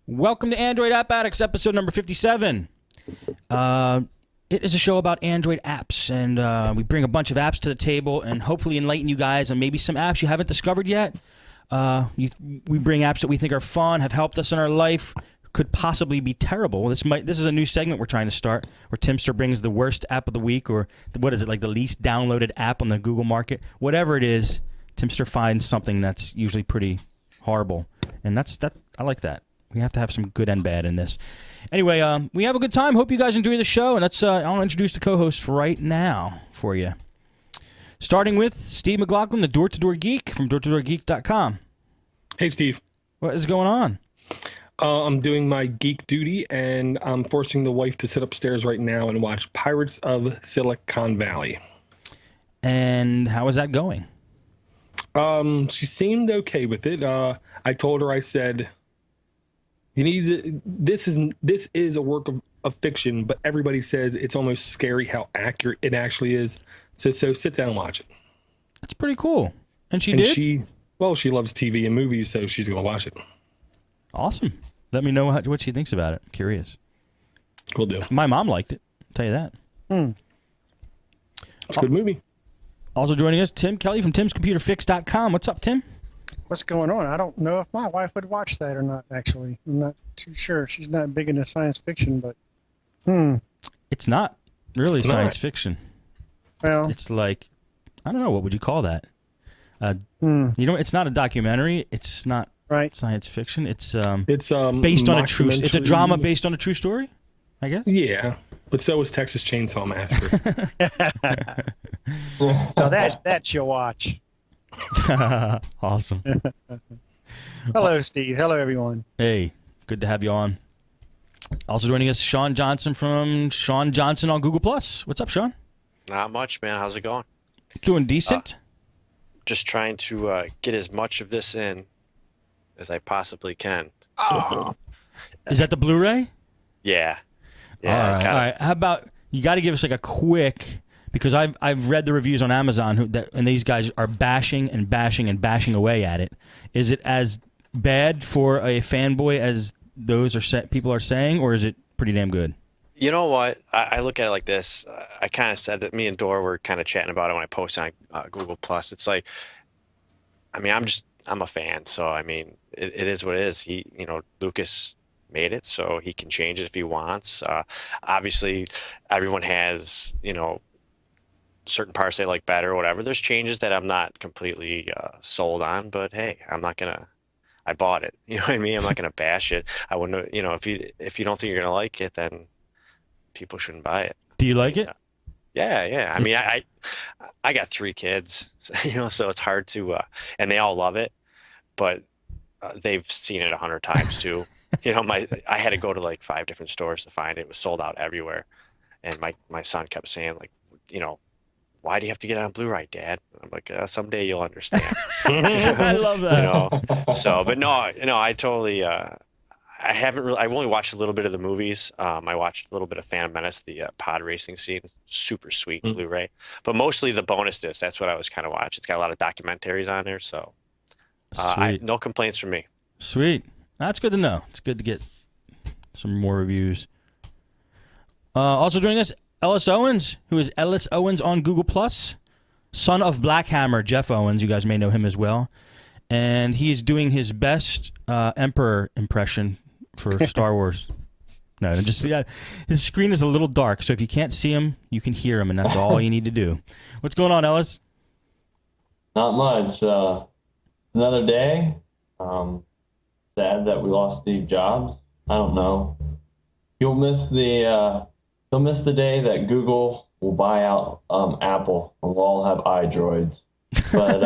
Welcome to Android App Addicts, episode number 57. It is a show about Android apps, and we bring a bunch of apps to the table and hopefully enlighten you guys on maybe some apps you haven't discovered yet. We bring apps that we think are fun, have helped us in our life, could possibly be terrible. This is a new segment we're trying to start, where Timster brings the worst app of the week, or what is it, like the least downloaded app on the Google market. Whatever it is, Timster finds something that's usually pretty horrible, and I like that. We have to have some good and bad in this. Anyway, we have a good time. Hope you guys enjoy the show, and I'll introduce the co-hosts right now for you. Starting with Steve McLaughlin, the Door-to-Door Geek from doortodoorgeek.com. Hey, Steve. What is going on? I'm doing my geek duty, and I'm forcing the wife to sit upstairs right now and watch Pirates of Silicon Valley. And how is that going? She seemed okay with it. I told her, I said, you need this is a work of fiction, but everybody says it's almost scary how accurate it actually is. So sit down and watch it. That's pretty cool. And she did? She loves TV and movies, so she's going to watch it. Awesome. Let me know what she thinks about it. I'm curious. Will do. My mom liked it. I'll tell you that. It's a good movie. Also joining us, Tim Kelly from timscomputerfix.com. What's up, Tim? What's going on? I don't know if my wife would watch that or not, actually. I'm not too sure. She's not big into science fiction, but... It's not really science fiction. Well... It's like, I don't know, what would you call that? It's not a documentary. It's not science fiction. It's based on a true... It's a drama based on a true story, I guess? Yeah, but so is Texas Chainsaw Massacre. No, that you'll watch. Awesome. Hello, Steve. Hello, everyone. Hey, good to have you on. Also joining us, Sean Johnson from Sean Johnson on Google+. What's up, Sean? Not much, man. How's it going? Doing decent. Just trying to get as much of this in as I possibly can. Is that the Blu-ray? Yeah. All right. How about you got to give us like a quick, because I've read the reviews on Amazon and these guys are bashing and bashing and bashing away at it. Is it as bad for a fanboy as those people are saying, or is it pretty damn good? You know what? I look at it like this. I kind of said that me and Dora were kind of chatting about it when I posted on Google+. It's like, I mean, I'm a fan, so I mean, it is what it is. Lucas made it, so he can change it if he wants. Obviously, everyone has, certain parts they like better or whatever. There's changes that I'm not completely sold on, but hey, I bought it. You know what I mean? I'm not gonna bash it. I wouldn't, if you don't think you're gonna like it, then people shouldn't buy it. Do you like it? Yeah. I mean, I got 3 kids, so it's hard to, and they all love it, but they've seen it 100 times too. I had to go to like 5 different stores to find it. It was sold out everywhere, and my son kept saying, like, why do you have to get it on Blu-ray, Dad? I'm like, someday you'll understand. I love that. So, but no, I totally, I've only watched a little bit of the movies. I watched a little bit of Phantom Menace, the pod racing scene, super sweet Blu-ray, but mostly the bonus disc. That's what I was kind of watching. It's got a lot of documentaries on there, so no complaints from me. Sweet. That's good to know. It's good to get some more reviews. Also joining us, Ellis Owens, who is Ellis Owens on Google+, son of Black Hammer, Jeff Owens. You guys may know him as well. And he is doing his best Emperor impression for Star Wars. No, his screen is a little dark, so if you can't see him, you can hear him, and that's all you need to do. What's going on, Ellis? Not much. Another day. Sad that we lost Steve Jobs. I don't know. You'll miss the day that Google will buy out Apple and we'll all have iDroids. But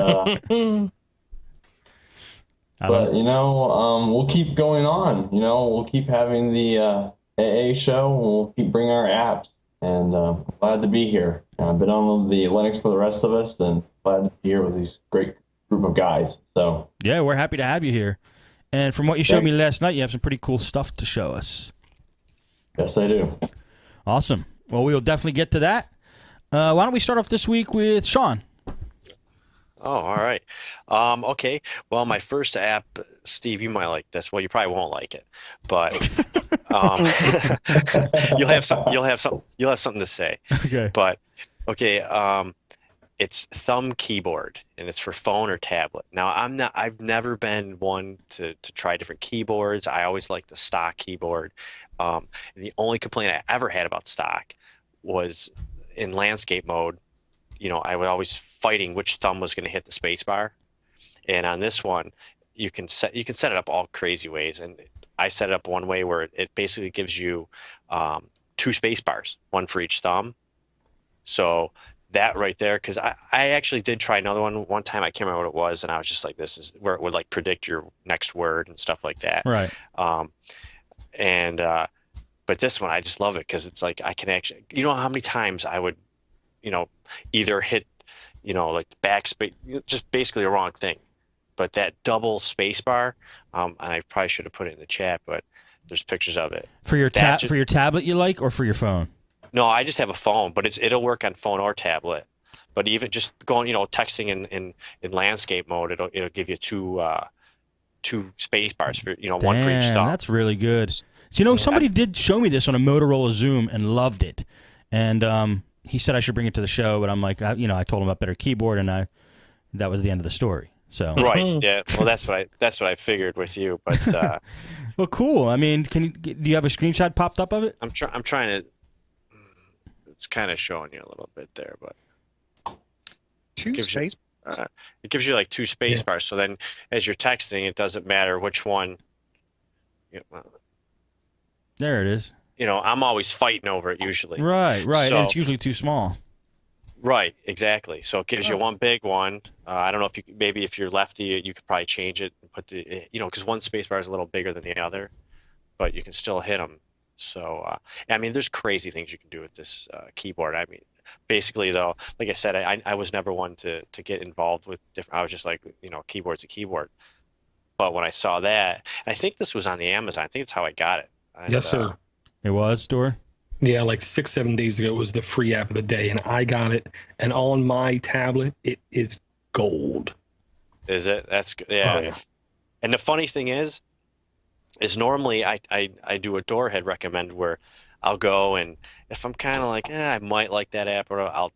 we'll keep going on. We'll keep having the AA show, and we'll keep bringing our apps. And glad to be here. I've been on the Linux for the rest of us, and glad to be here with these great group of guys. So yeah, we're happy to have you here. And from what you showed me last night, you have some pretty cool stuff to show us. Yes, I do. Awesome. Well, we will definitely get to that. Why don't we start off this week with Sean? Oh, all right. Okay. Well, my first app, Steve, you might like this. Well, you probably won't like it, but um, you'll have something to say. Okay. But okay, it's Thumb Keyboard, and it's for phone or tablet. Now, I've never been one to try different keyboards. I always like the stock keyboard. And the only complaint I ever had about stock was in landscape mode. I was always fighting which thumb was going to hit the space bar. And on this one, you can set it up all crazy ways. And I set it up one way where it basically gives you two space bars, one for each thumb. So that right there, because I actually did try another one time. I can't remember what it was, and I was just like, this is where it would like predict your next word and stuff like that. Right. Um, and but this one, I just love it because it's like I can actually, how many times I would, you know, either hit, like backspace, just basically a wrong thing. But that double space bar, and I probably should have put it in the chat, but there's pictures of it. For your That ju- for your tablet you like, or for your phone? No, I just have a phone, but it'll work on phone or tablet. But even just going, texting in landscape mode, it'll give you two space bars for one for each Damn, thumb. that's really good. So, somebody did show me this on a Motorola Zoom and loved it, and he said I should bring it to the show, but I'm like, I told him about better keyboard, and that was the end of the story. So Right. Yeah. Well, that's what I figured with you, but well, cool. I mean, do you have a screenshot popped up of it? I'm trying to. It's kind of showing you a little bit there, but Two gives you- space. it gives you like two space bars. So then, as you're texting, it doesn't matter which one. There it is. I'm always fighting over it usually. Right, and So- it's usually too small. Right, exactly. So it gives you one big one. I don't know if maybe if you're lefty, you could probably change it and put because one space bar is a little bigger than the other, but you can still hit them. So, I mean, there's crazy things you can do with this keyboard. I mean, basically though, like I said, I was never one to get involved with different. I was just like, keyboard's a keyboard. But when I saw that, and I think this was on the Amazon. I think that's how I got it. Yes, sir. It was, Dor? Yeah, like 6, 7 days ago, it was the free app of the day, and I got it. And on my tablet, it is gold. Is it? That's good. Yeah. Oh, yeah. And the funny thing is normally I do a door head recommend where I'll go and if I'm kind of like, I might like that app, or I'll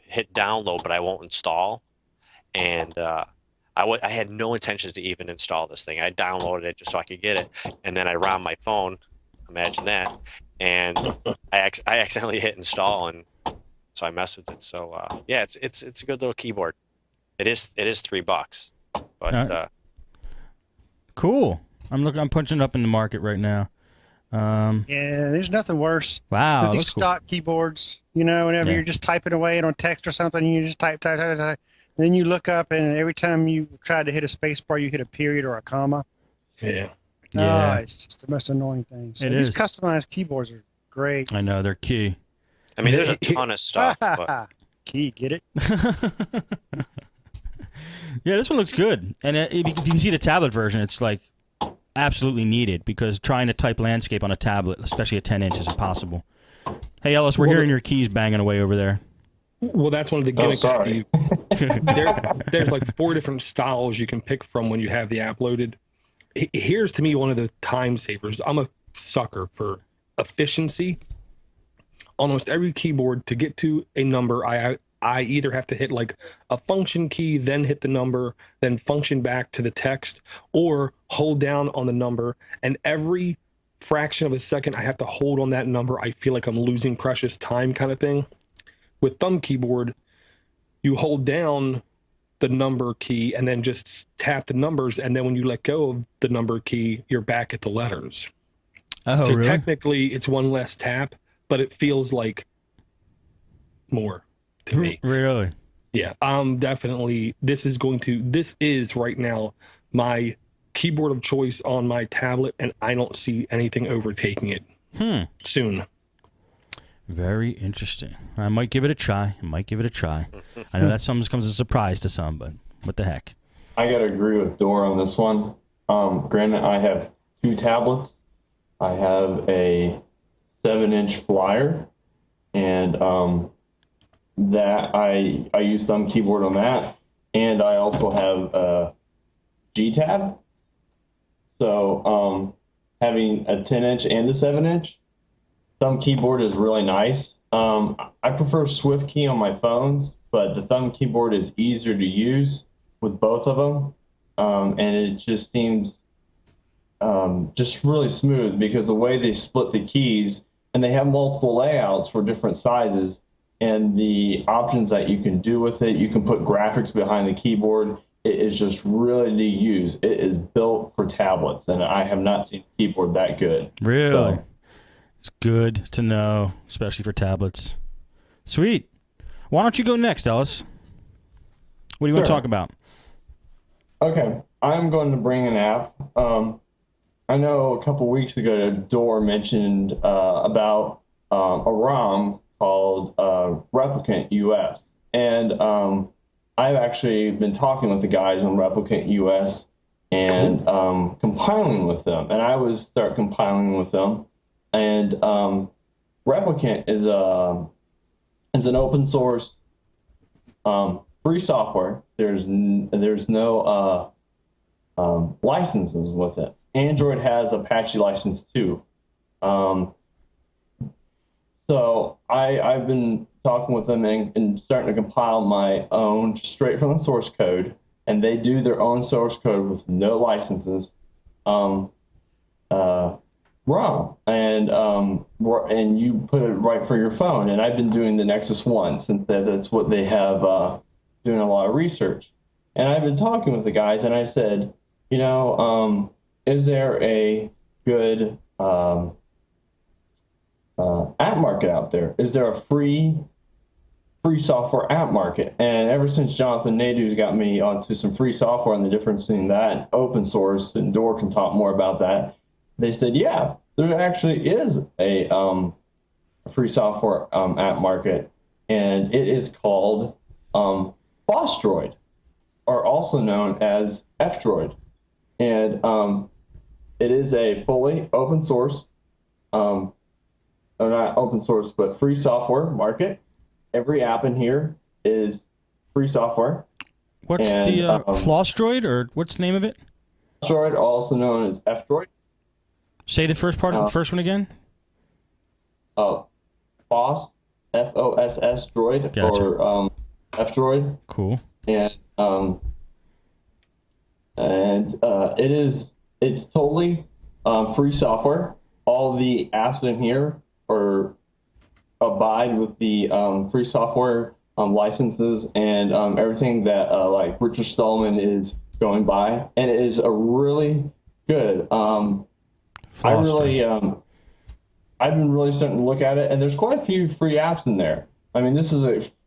hit download, but I won't install. And I had no intentions to even install this thing. I downloaded it just so I could get it, and then I ROM my phone. Imagine that. And I accidentally hit install, and so I messed with it. So yeah, it's a good little keyboard. It is $3, but Cool. I'm punching it up in the market right now. Yeah, there's nothing worse. Wow, With these that's cool. stock keyboards, whenever Yeah. you're just typing away on text or something, you just type. Then you look up, and every time you try to hit a space bar, you hit a period or a comma. Yeah. Yeah. Oh, it's just the most annoying thing. So It these is. customized keyboards are great. I know they're key. I mean, there's a ton of stuff. But Key, get it? Yeah, this one looks good, and you can see the tablet version. It's like absolutely needed because trying to type landscape on a tablet, especially at 10 inches, is impossible. Hey Ellis, we're Well, hearing your keys banging away over there. Well, that's one of the gimmicks, sorry. Steve. There's like 4 different styles you can pick from when you have the app loaded. Here's to me one of the time savers. I'm a sucker for efficiency. Almost every keyboard to get to a number, I either have to hit like a function key, then hit the number, then function back to the text, or hold down on the number. And every fraction of a second I have to hold on that number, I feel like I'm losing precious time kind of thing. With thumb keyboard, you hold down the number key and then just tap the numbers, and then when you let go of the number key, you're back at the letters. Oh, So really? technically it's one less tap, but it feels like more to me. Really? Yeah, definitely. This is right now my keyboard of choice on my tablet, and I don't see anything overtaking it soon. Very interesting. I might give it a try. I know that sometimes comes as a surprise to some, but what the heck? I gotta agree with Dora on this one. Granted, I have 2 tablets. I have a 7-inch flyer, and that I use thumb keyboard on that. and I also have a G-tab. So having a 10-inch and a 7-inch thumb keyboard is really nice. I prefer Swift key on my phones, but the thumb keyboard is easier to use with both of them, and it just seems just really smooth because the way they split the keys, and they have multiple layouts for different sizes, and the options that you can do with it. You can put graphics behind the keyboard. It is just really to use. It is built for tablets, and I have not seen a keyboard that good. Really? So, It's good to know, especially for tablets. Sweet. Why don't you go next, Ellis? What do you want to Sure. talk about? okay, I'm going to bring an app. I know a couple weeks ago, Dor mentioned about a ROM called Replicant US. And I've actually been talking with the guys on Replicant US and compiling with them. And I was start compiling with them. And Replicant is an open source free software. There's no licenses with it. Android has Apache license too. So I've been talking with them and starting to compile my own straight from the source code, and they do their own source code with no licenses. ROM, and you put it right for your phone. And I've been doing the Nexus One since that's what they have doing a lot of research. And I've been talking with the guys, and I said, is there a good app market out there? Is there a free software app market? And ever since Jonathan Nadu's got me onto some free software and the difference in that and open source, and Dor can talk more about that, they said, yeah, there actually is a free software app market, and it is called Bossdroid, or also known as F-Droid. And it is a fully open source, or not open source, but free software market. Every app in here is free software. What's the Flossdroid, or what's the name of it? Bossdroid, also known as F-Droid. Say the first part of the first one again. Foss, F-O-S-S droid, Gotcha. or F-Droid. Cool. And it's totally free software. All the apps in here abide with the free software licenses and everything that like Richard Stallman is going by, and it is a really good. I've been really starting to look at it, and there's quite a few free apps in there. I mean, this is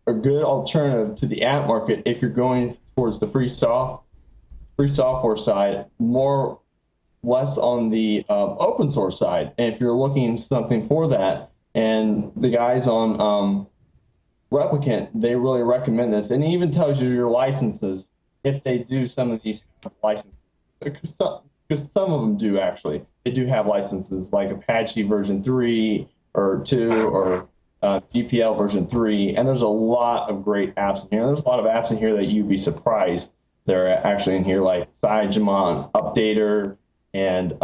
a good alternative to the app market if you're going towards the free software side, less on the open source side. And if you're looking something for that, and the guys on Replicant, they really recommend this, and it even tells you your licenses if they do some of these licenses, because some of them do actually. They do have licenses like Apache version 3 or 2 or GPL version 3, and there's a lot of great apps in here. There's a lot of apps in here that you'd be surprised they're actually in here, like Cygemon Updater, and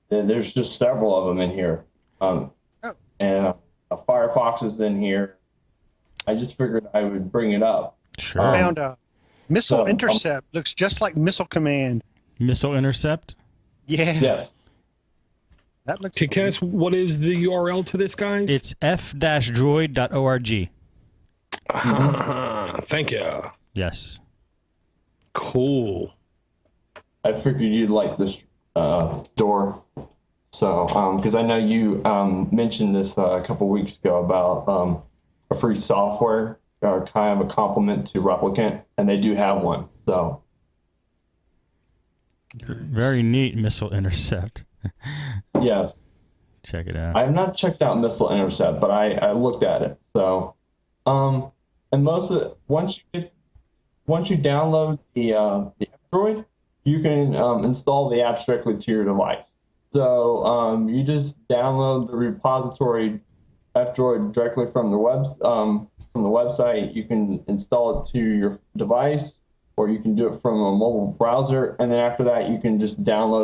there's just several of them in here. And Firefox is in here. I just figured I would bring it up. Sure. Found a Missile Intercept. Looks just like Missile Command. Missile Intercept? Yeah. Yes. That looks Can I ask, what is the URL to this, guys? It's f-droid.org. Thank you. Yes. Cool. I figured you'd like this Dor. So, because I know you mentioned this a couple weeks ago about a free software, kind of a complement to Replicant, and they do have one. So, Very neat, Missile Intercept. yes. Check it out. I have not checked out Missile Intercept, but I looked at it. So, and most of it, once you download the F-Droid, you can install the apps directly to your device. So you just download the repository F-Droid directly from the from the website. You can install it to your device, or you can do it from a mobile browser. And then after that, you can just download